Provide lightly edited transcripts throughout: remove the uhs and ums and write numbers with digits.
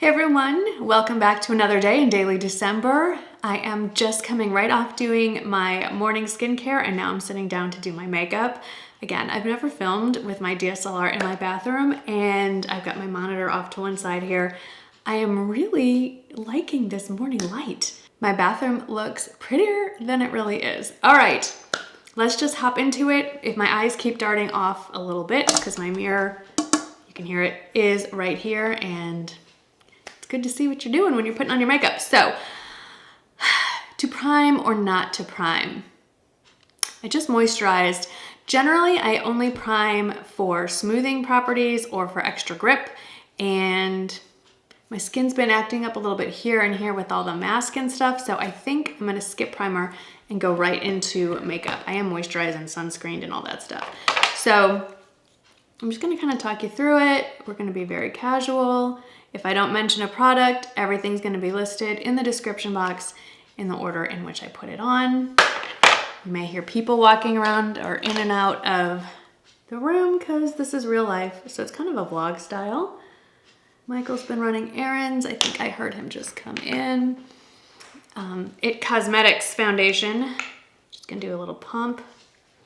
Hey everyone, welcome back to another day in Daily December. I am just coming right off doing my morning skincare and now I'm sitting down to do my makeup. Again, I've never filmed with my DSLR in my bathroom and I've got my monitor off to one side here. I am really liking this morning light. My bathroom looks prettier than it really is. All right, let's just hop into it. If my eyes keep darting off a little bit, because my mirror, you can hear it, is right here and good to see what you're doing when you're putting on your makeup. So, to prime or not to prime? I just moisturized. Generally, I only prime for smoothing properties or for extra grip, and my skin's been acting up a little bit here and here with all the mask and stuff, so I think I'm gonna skip primer and go right into makeup. I am moisturized and sunscreened and all that stuff. So, I'm just gonna kind of talk you through it. We're gonna be very casual. If I don't mention a product, everything's gonna be listed in the description box in the order in which I put it on. You may hear people walking around or in and out of the room because this is real life. So it's kind of a vlog style. Michael's been running errands. I think I heard him just come in. It Cosmetics foundation. Just gonna do a little pump.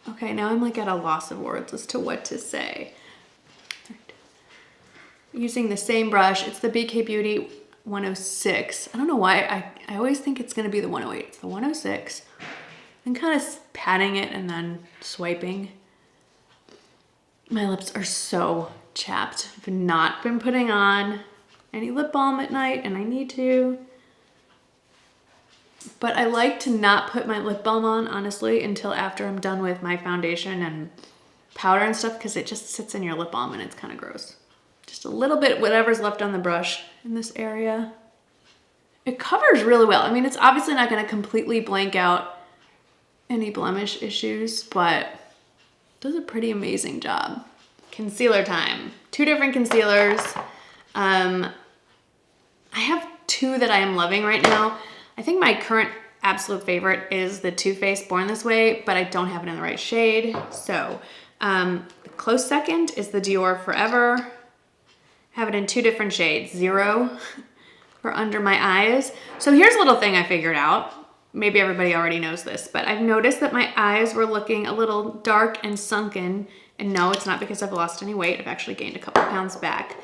Okay, now I'm like at a loss of words as to what to say. Using the same brush. It's the BK Beauty 106. I don't know why. I always think it's going to be the 108. It's the 106. And kind of patting it and then swiping. My lips are so chapped. I've not been putting on any lip balm at night, and I need to. But I like to not put my lip balm on, honestly, until after I'm done with my foundation and powder and stuff, because it just sits in your lip balm and it's kind of gross. Just a little bit, whatever's left on the brush in this area. It covers really well. I mean, it's obviously not gonna completely blank out any blemish issues, but it does a pretty amazing job. Concealer time. 2 different concealers. I have 2 that I am loving right now. I think my current absolute favorite is the Too Faced Born This Way, but I don't have it in the right shade. So, close second is the Dior Forever. Have it in 2 different shades, 0 for under my eyes. So here's a little thing I figured out. Maybe everybody already knows this, but I've noticed that my eyes were looking a little dark and sunken. And no, it's not because I've lost any weight. I've actually gained a couple pounds back.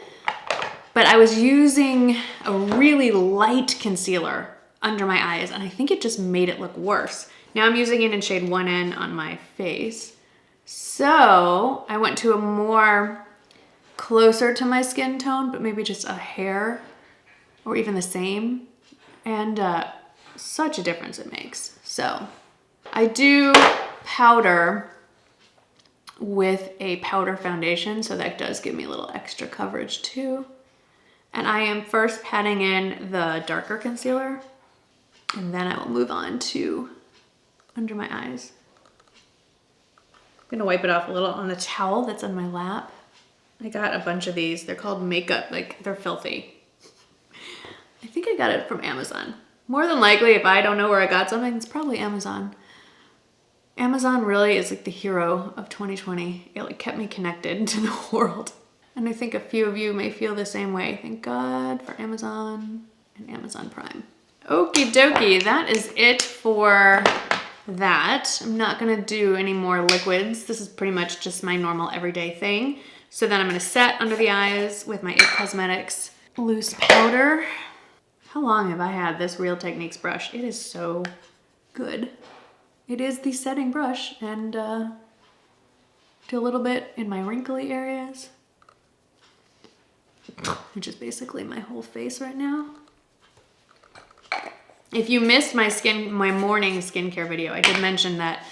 But I was using a really light concealer under my eyes, and I think it just made it look worse. Now I'm using it in shade 1N on my face. So I went to a more closer to my skin tone, but maybe just a hair or even the same. And such a difference it makes. So I do powder with a powder foundation, so that does give me a little extra coverage too. And I am first patting in the darker concealer, and then I will move on to under my eyes. I'm gonna wipe it off a little on the towel that's on my lap. I got a bunch of these. They're called makeup, like they're filthy. I think I got it from Amazon. More than likely, if I don't know where I got something, it's probably Amazon. Amazon really is like the hero of 2020. It like kept me connected to the world. And I think a few of you may feel the same way. Thank God for Amazon and Amazon Prime. Okie dokie, that is it for that. I'm not gonna do any more liquids. This is pretty much just my normal everyday thing. So then I'm gonna set under the eyes with my IT Cosmetics loose powder. How long have I had this Real Techniques brush? It is so good. It is the setting brush, and do a little bit in my wrinkly areas, which is basically my whole face right now. If you missed my morning skincare video, I did mention that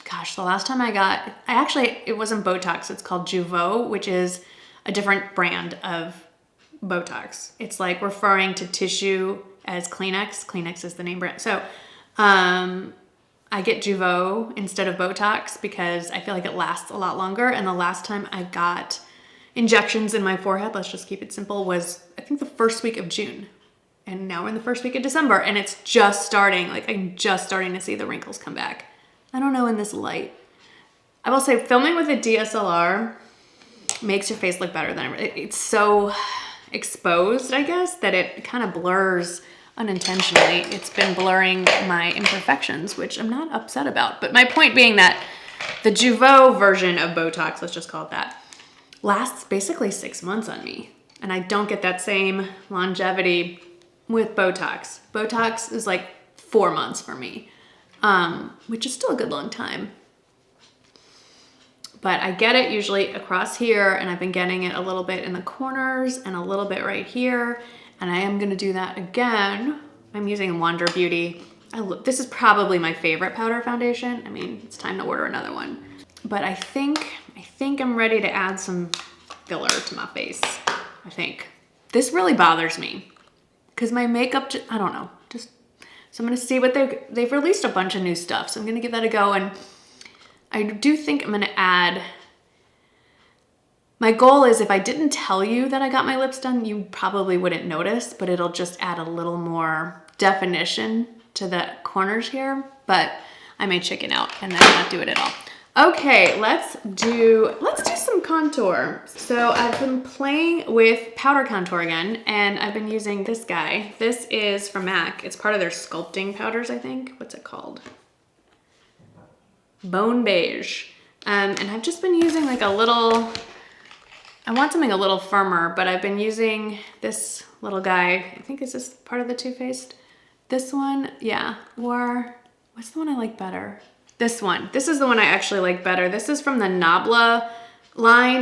gosh, the last time it wasn't Botox, it's called Jeuveau, which is a different brand of Botox. It's like referring to tissue as Kleenex. Kleenex is the name brand. So I get Jeuveau instead of Botox because I feel like it lasts a lot longer. And the last time I got injections in my forehead, let's just keep it simple, was I think the first week of June. And now we're in the first week of December and it's just starting, like I'm just starting to see the wrinkles come back. I don't know in this light. I will say filming with a DSLR makes your face look better than it's so exposed, I guess, that it kind of blurs unintentionally. It's been blurring my imperfections, which I'm not upset about. But my point being that the Jeuveau version of Botox, let's just call it that, lasts basically 6 months on me. And I don't get that same longevity with Botox. Botox is like 4 months for me, which is still a good long time. But I get it usually across here, and I've been getting it a little bit in the corners and a little bit right here. And I am gonna do that again. I'm using Wander Beauty. This is probably my favorite powder foundation. I mean, it's time to order another one. But I think I'm ready to add some filler to my face, I think. This really bothers me because my makeup, I don't know, so I'm gonna see what they've released a bunch of new stuff. So I'm gonna give that a go. And I do think I'm gonna add, my goal is if I didn't tell you that I got my lips done, you probably wouldn't notice, but it'll just add a little more definition to the corners here, but I may chicken out and then not do it at all. Okay, let's do some contour. So I've been playing with powder contour again, and I've been using this guy. This is from MAC. It's part of their sculpting powders, I think. What's it called? Bone Beige. And I've just been using like a little, I want something a little firmer, but I've been using this little guy. I think is this part of the Too Faced? This one, yeah. Or what's the one I like better? This one. This is the one I actually like better. This is from the Nabla line.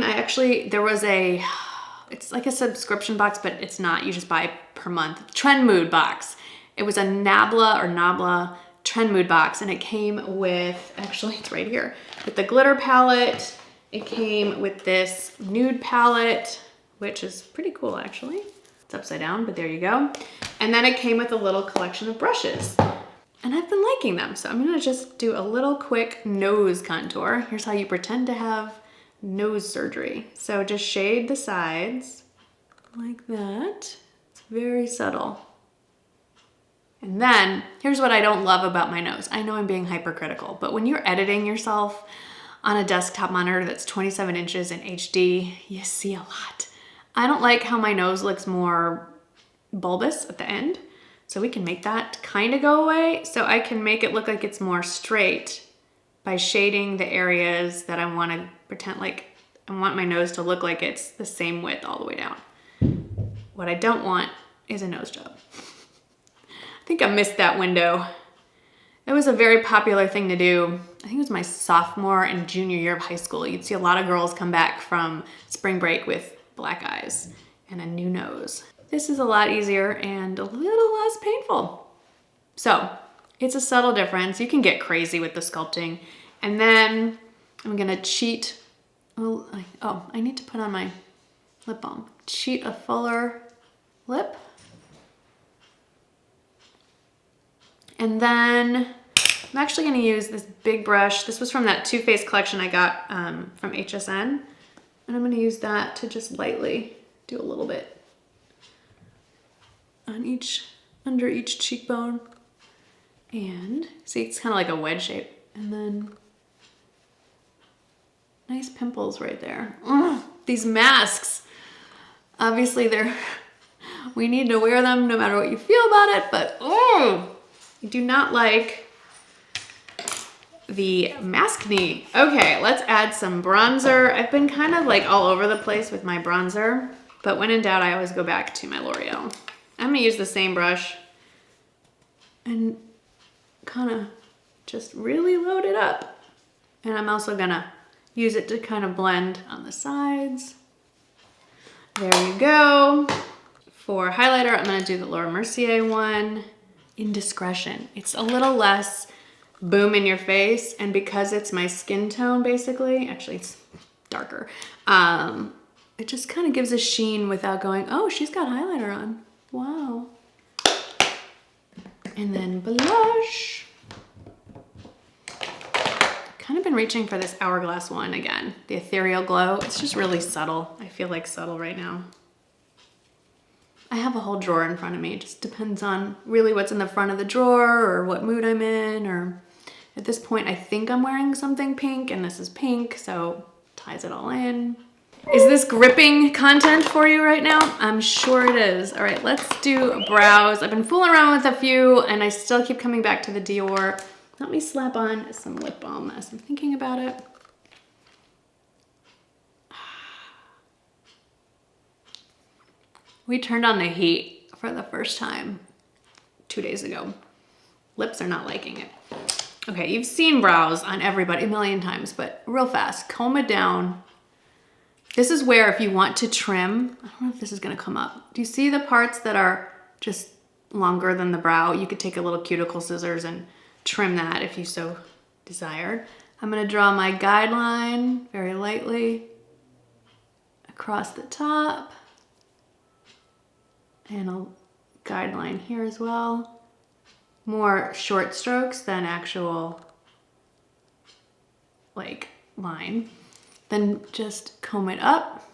There was it's like a subscription box, but it's not. You just buy per month. Trend Mood box. It was a Nabla Trend Mood box, and it came with, actually it's right here, with the glitter palette. It came with this nude palette, which is pretty cool actually. It's upside down, but there you go. And then it came with a little collection of brushes. And I've been liking them. So I'm gonna just do a little quick nose contour. Here's how you pretend to have nose surgery. So just shade the sides like that. It's very subtle. And then here's what I don't love about my nose. I know I'm being hypercritical, but when you're editing yourself on a desktop monitor that's 27 inches in HD, you see a lot. I don't like how my nose looks more bulbous at the end. So we can make that kind of go away. So I can make it look like it's more straight by shading the areas that I want to pretend like, I want my nose to look like it's the same width all the way down. What I don't want is a nose job. I think I missed that window. It was a very popular thing to do. I think it was my sophomore and junior year of high school. You'd see a lot of girls come back from spring break with black eyes and a new nose. This is a lot easier and a little less painful. So it's a subtle difference. You can get crazy with the sculpting. And then I'm gonna cheat. Oh, I need to put on my lip balm. Cheat a fuller lip. And then I'm actually gonna use this big brush. This was from that Too Faced collection I got from HSN. And I'm gonna use that to just lightly do a little bit on under each cheekbone. And see, it's kind of like a wedge shape. And then nice pimples right there. Ugh, these masks, obviously we need to wear them no matter what you feel about it, but I do not like the maskne. Okay, let's add some bronzer. I've been kind of like all over the place with my bronzer, but when in doubt, I always go back to my L'Oreal. I'm gonna use the same brush and kind of just really load it up. And I'm also gonna use it to kind of blend on the sides. There you go. For highlighter, I'm gonna do the Laura Mercier one, Indiscretion. It's a little less boom in your face, and because it's my skin tone basically, actually it's darker, it just kind of gives a sheen without going, oh, she's got highlighter on. Wow. And then blush. Kind of been reaching for this Hourglass one again. The Ethereal Glow. It's just really subtle. I feel like subtle right now. I have a whole drawer in front of me. It just depends on really what's in the front of the drawer or what mood I'm in, or at this point I think I'm wearing something pink and this is pink, so ties it all in. Is this gripping content for you right now? I'm sure it is. All right, let's do brows. I've been fooling around with a few and I still keep coming back to the Dior. Let me slap on some lip balm as I'm thinking about it. We turned on the heat for the first time 2 days ago. Lips are not liking it. Okay, you've seen brows on everybody a million times, but real fast, comb it down. This is where if you want to trim, I don't know if this is gonna come up. Do you see the parts that are just longer than the brow? You could take a little cuticle scissors and trim that if you so desired. I'm gonna draw my guideline very lightly across the top. And a guideline here as well. More short strokes than actual like line. Then just comb it up.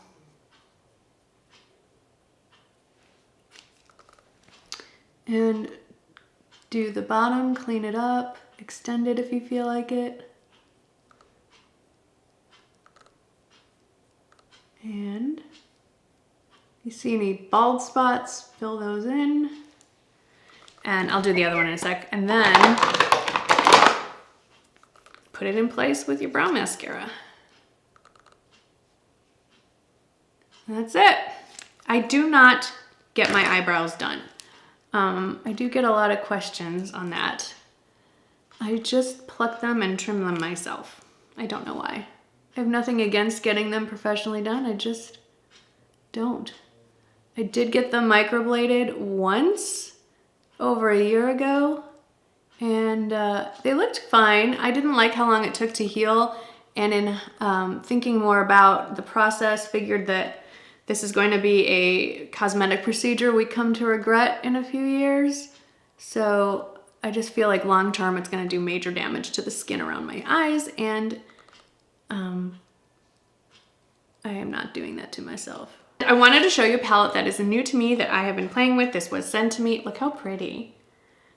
And do the bottom, clean it up, extend it if you feel like it. And you see any bald spots, fill those in. And I'll do the other one in a sec. And then put it in place with your brow mascara. And that's it. I do not get my eyebrows done. I do get a lot of questions on that. I just pluck them and trim them myself. I don't know why. I have nothing against getting them professionally done. I just don't. I did get them microbladed once over a year ago and they looked fine. I didn't like how long it took to heal, and in thinking more about the process, figured that this is going to be a cosmetic procedure we come to regret in a few years. So I just feel like long term it's gonna do major damage to the skin around my eyes, and I am not doing that to myself. I wanted to show you a palette that is new to me that I have been playing with. This was sent to me. Look how pretty.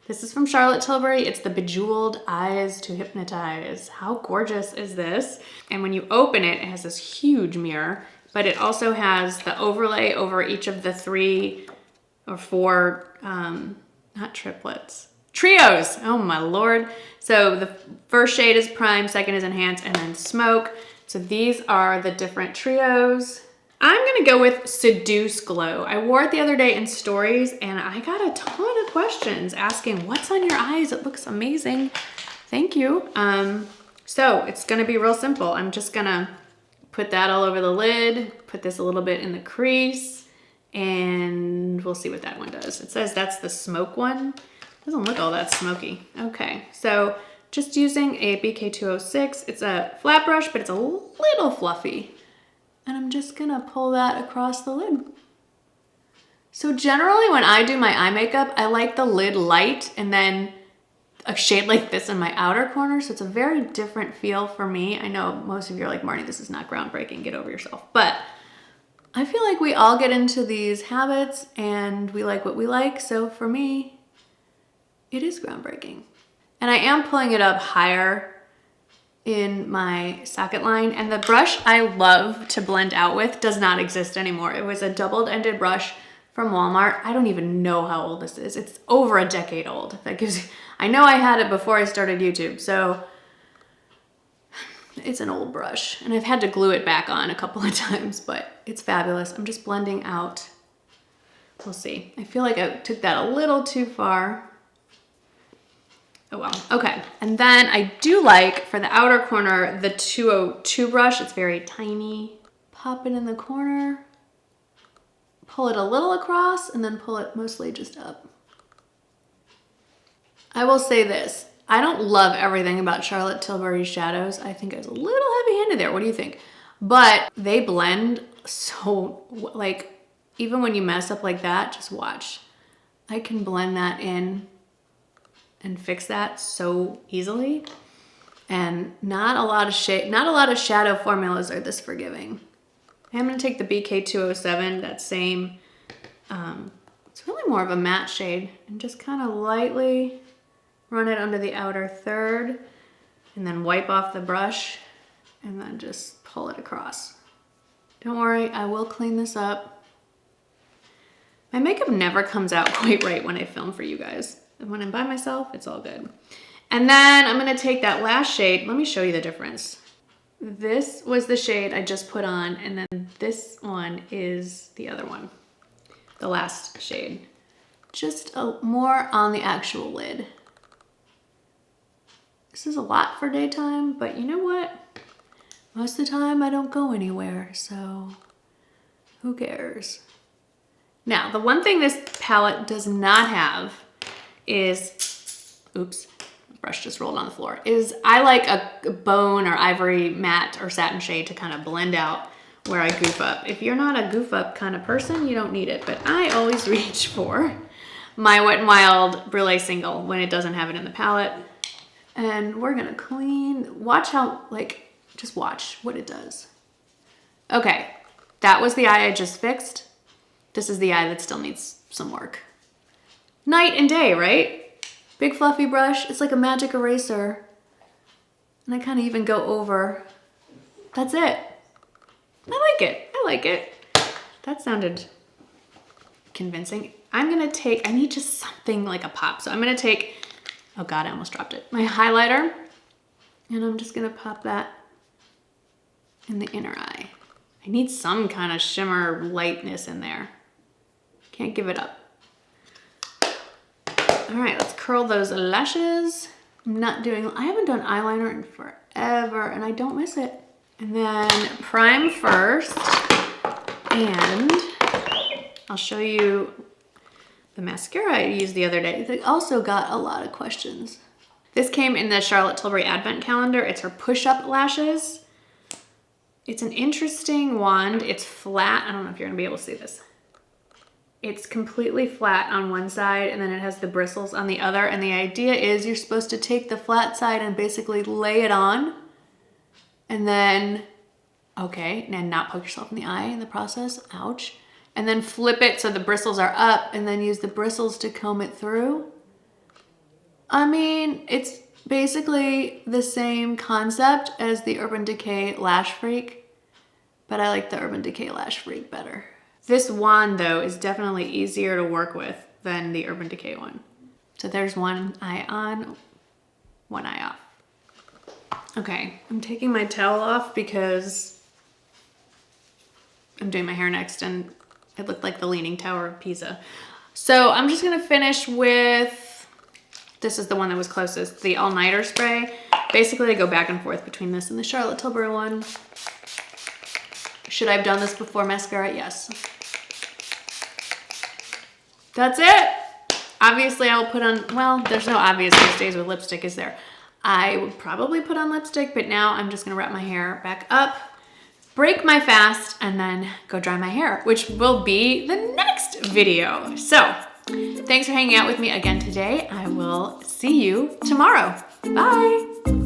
This is from Charlotte Tilbury. It's the Bejewelled Eyes to Hypnotize. How gorgeous is this? And when you open it, it has this huge mirror, but it also has the overlay over each of the 3 or 4, not triplets, trios. Oh my Lord. So the first shade is Prime, second is Enhance, and then Smoke. So these are the different trios. I'm gonna go with Seduce Glow. I wore it the other day in stories and I got a ton of questions asking, what's on your eyes? It looks amazing. Thank you. So it's gonna be real simple. I'm just gonna put that all over the lid, put this a little bit in the crease, and we'll see what that one does. It says that's the Smoke one. Doesn't look all that smoky. Okay, so just using a BK206. It's a flat brush, but it's a little fluffy. And I'm just gonna pull that across the lid. So generally when I do my eye makeup, I like the lid light and then a shade like this in my outer corner. So it's a very different feel for me. I know most of you are like, Marnie, this is not groundbreaking, get over yourself. But I feel like we all get into these habits and we like what we like. So for me, it is groundbreaking. And I am pulling it up higher in my socket line, and the brush I love to blend out with does not exist anymore. It was a double-ended brush from Walmart. I don't even know how old this is. It's over a decade old. That gives, I know I had it before I started YouTube, so it's an old brush, and I've had to glue it back on a couple of times, but it's fabulous. I'm just blending out. We'll see. I feel like I took that a little too far. Oh well, okay. And then I do like, for the outer corner, the 202 brush. It's very tiny. Pop it in the corner, pull it a little across, and then pull it mostly just up. I will say this, I don't love everything about Charlotte Tilbury shadows. I think I was a little heavy-handed there. What do you think? But they blend so, like, even when you mess up like that, just watch. I can blend that in and fix that so easily. And not a lot of shadow formulas are this forgiving. I'm gonna take the BK207, that same, it's really more of a matte shade, and just kind of lightly run it under the outer third, and then wipe off the brush, and then just pull it across. Don't worry, I will clean this up. My makeup never comes out quite right when I film for you guys. And when I'm by myself, it's all good. And then I'm gonna take that Lash shade. Let me show you the difference. This was the shade I just put on, and then this one is the other one, the last shade. Just more on the actual lid. This is a lot for daytime, but you know what? Most of the time I don't go anywhere, so who cares? Now, the one thing this palette does not have is, oops, the brush just rolled on the floor, is I like a bone or ivory matte or satin shade to kind of blend out where I goof up. If you're not a goof up kind of person, you don't need it, but I always reach for my Wet n Wild Brule Single when it doesn't have it in the palette. And we're gonna clean, watch how, like, just watch what it does. Okay, that was the eye I just fixed. This is the eye that still needs some work. Night and day, right? Big fluffy brush, it's like a magic eraser. And I kind of even go over. That's it. I like it, I like it. That sounded convincing. I'm gonna take, I need just something like a pop. So I'm gonna take, oh God, I almost dropped it. My highlighter, and I'm just gonna pop that in the inner eye. I need some kind of shimmer lightness in there. Can't give it up. All right, let's curl those lashes. I haven't done eyeliner in forever, and I don't miss it. And then prime first, and I'll show you the mascara I used the other day. They also got a lot of questions. This came in the Charlotte Tilbury Advent Calendar. It's her push-up lashes. It's an interesting wand. It's flat. I don't know if you're gonna be able to see this. It's completely flat on one side, and then it has the bristles on the other. And the idea is you're supposed to take the flat side and basically lay it on, and then, okay, and not poke yourself in the eye in the process, ouch. And then flip it so the bristles are up, and then use the bristles to comb it through. I mean, it's basically the same concept as the Urban Decay Lash Freak, but I like the Urban Decay Lash Freak better. This wand, though, is definitely easier to work with than the Urban Decay one. So there's one eye on, one eye off. Okay, I'm taking my towel off because I'm doing my hair next, and it looked like the Leaning Tower of Pisa. So I'm just gonna finish with, this is the one that was closest, the All Nighter spray. Basically, I go back and forth between this and the Charlotte Tilbury one. Should I have done this before mascara? Yes. That's it. Obviously, I will put on, well, there's no obvious these days with lipstick, is there? I would probably put on lipstick, but now I'm just gonna wrap my hair back up, break my fast, and then go dry my hair, which will be the next video. So, thanks for hanging out with me again today. I will see you tomorrow. Bye.